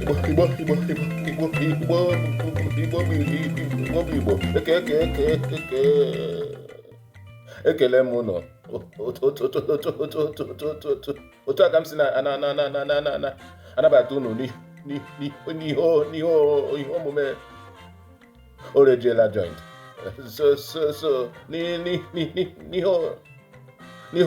Igbo ekele m ụnụ otu aka m si anabata ụnụ n'ihe omume OREJIELA joint. So n'ihe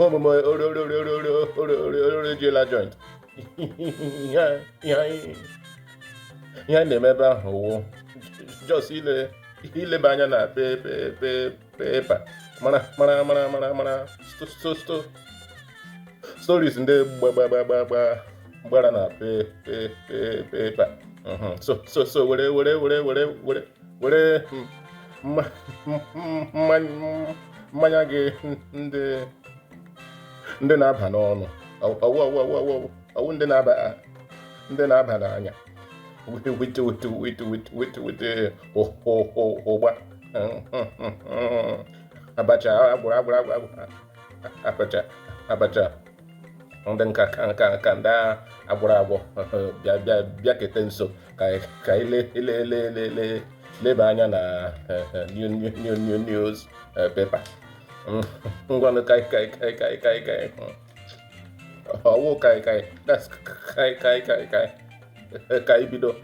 omume OREJIELA joint, ihe anyị na-eme ebe ahụ wụ just ileba anya na pepa mara stories ndị gbara na pepa. So were mmanya gị ndị na-aba n'ọnụ, ọwụ ndị na-aba n'anya, with ụgba abacha ndị nka ndị agwụrụ bịa kete nso ka leba anya na news paper. Ngwanụ ọwụ ka ibido.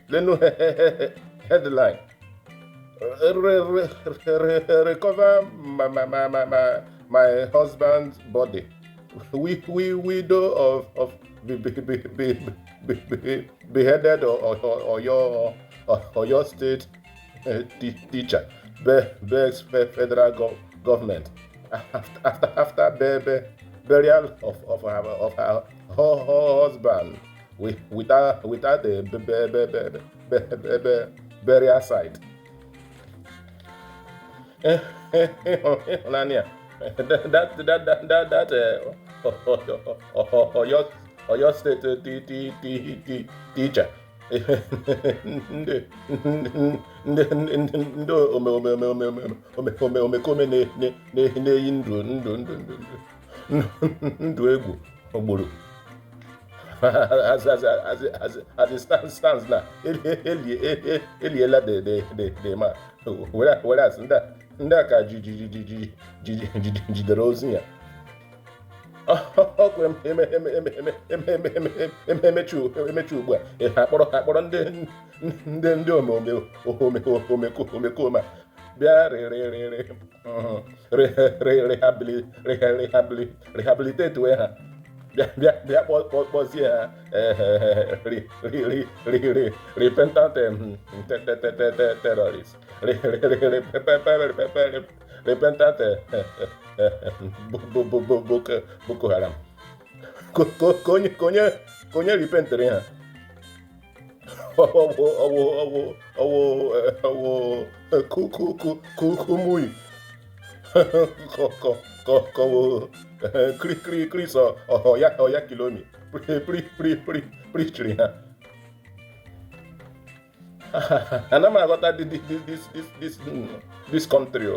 Lenu headline: recover my husband's body. Widow of beheaded or your state teacher begs federal government after burial of her husband without a burial site. Your state teacher ndị omekome na-eyi ndụ egwu ogburu. As it stands now, eliela the man, whereas ndị a ka jidere ozi ya. Ọkwe emechi ugbu a akpọrọ ndị omekome bịa rehabilitate we ha, bịa kpọzie ha repentant terrorist, repentant Boko Haram. Ka onye repentere ha kukumuyi Chris ọya kilomi preachiri ha. Ana m aghọta this country.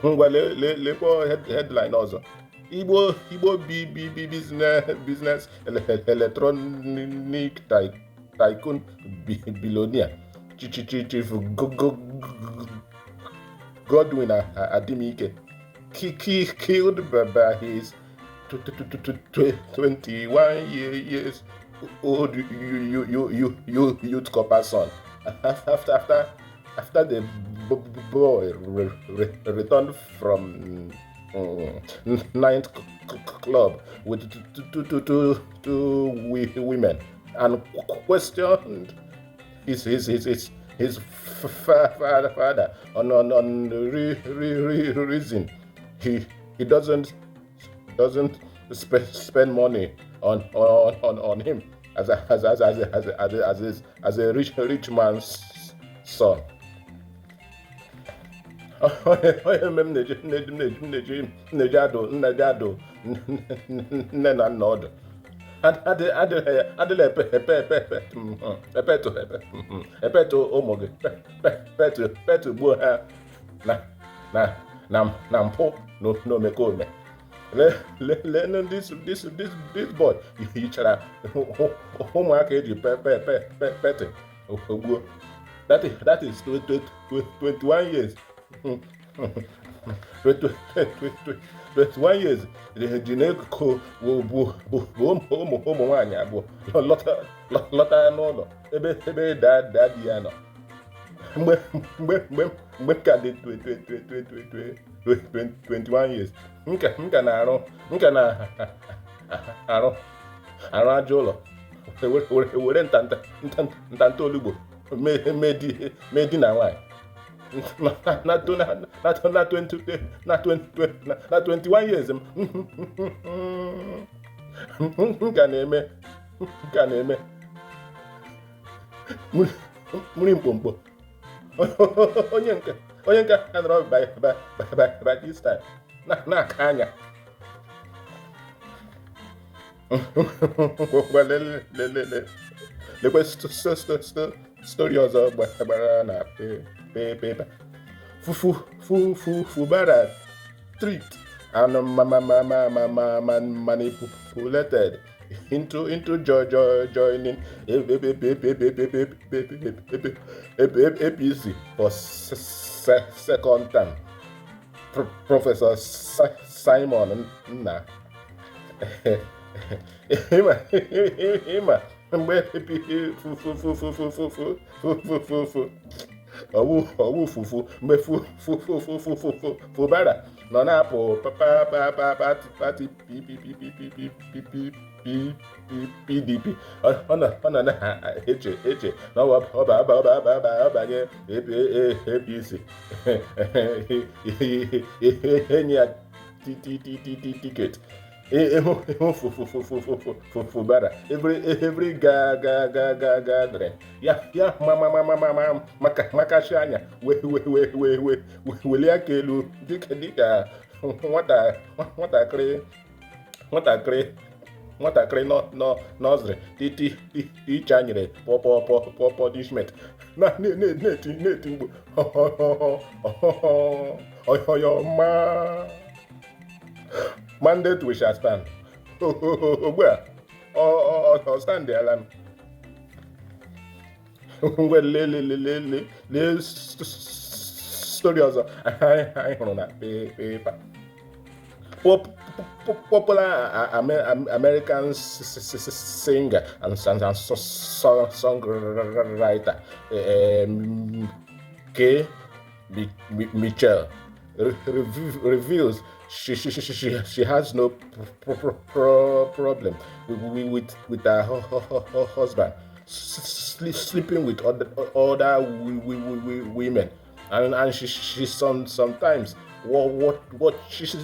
Ngwa lekwa headline ọzọ: Igbo business electronic tycoon billionaire Chief Godwin Adimike killed by his 21 years old youth copper son after the boy returned from ninth club with two women and questioned his father on reason he doesn't spend money on him as a rich man's son. Nne na nna ọdụ adịla epetu ụmụ gị, petu gbuo ha na mpụ na omekome. This boy hichara ụmụaka eji peti ogbuo. That is 21 years. 21 years ji na-eko bụ ụmụ nwaanyị abụọ lọta n'ụlọ ebe daa di ya nọ. Mgbe m ka dị 21 years, nka na-arụ aja ụlọ, were ntanta olugbo mee di na nwaanyị. Na 21 years nka na-eme mmiri mkpomkpo. onye nke anọrọ by this time na-aka anya. Lekwe story ọzọ gbara na paper. Fubara treat and manipulated into joining APC for second term. Professor Simon Nna mgbe ọwụ fufu mgbe Fubara nọ na-apụ pati PDP. Ọ nọ na-eche na ọbanye APC enyi ya tiketi. Fubara every gathering ya makashi anya weli aka elu dịka nwatakịrị nọzrị iche anyere punishment na-eti mkpu ọyọma. Mandate we shall stand. Ugbu a ọ stand ala ngwe lee story ọzọ anyị hụrụ na paper. Popular American singer and songwriter K. Mitchell reveals she has no problem with her husband sleeping with other women, and she sometimes watches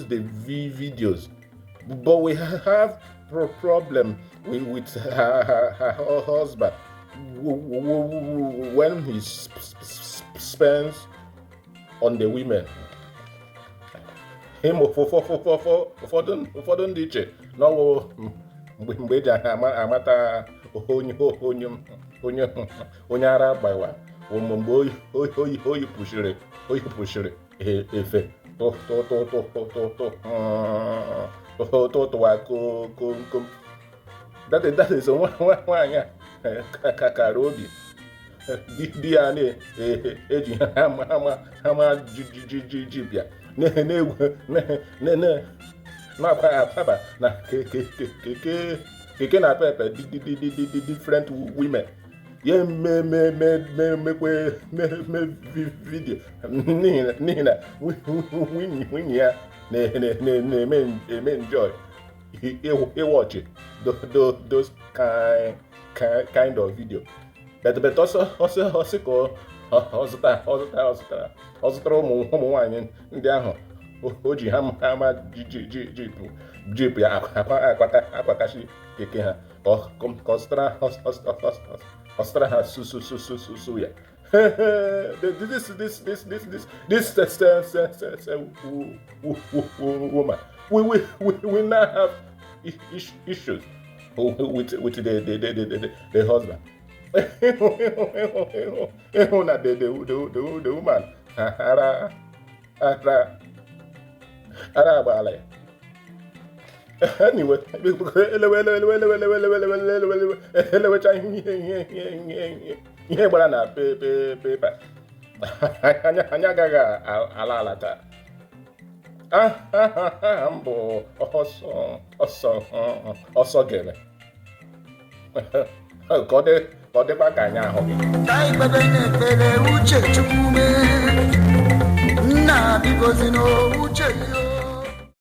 the videos, but we have problem with her husband when he spends on the women. Ụfọdụ ndị iche n'ọwụ mgbe eji amata onye ara gbawa mgbe oyi pụchiri efe tụwa kom. That is nwaanyị a kakara obi di ya na-eji hama ji bịa na-akpaba na keke na pepe different women. Ya mekwe video n'ihi na nwunye ya na-eme enjoy watch those kind of video. But also ọ zụtara ụmụ nwaanyị ndị ahụ o ji hama jip ya akwakashi keke ha ka ọ zụtara ha susu ya. This woman we now have issues with the husband. The woman ara agbala ya anyway elewecha ihe gbara na pepa anya agaghị ala taa. Aha m bụ ọsọ gere ka ọ dịkwa ka anyị ahụ gị. Uche Chukwu mee nna bikozi n'uche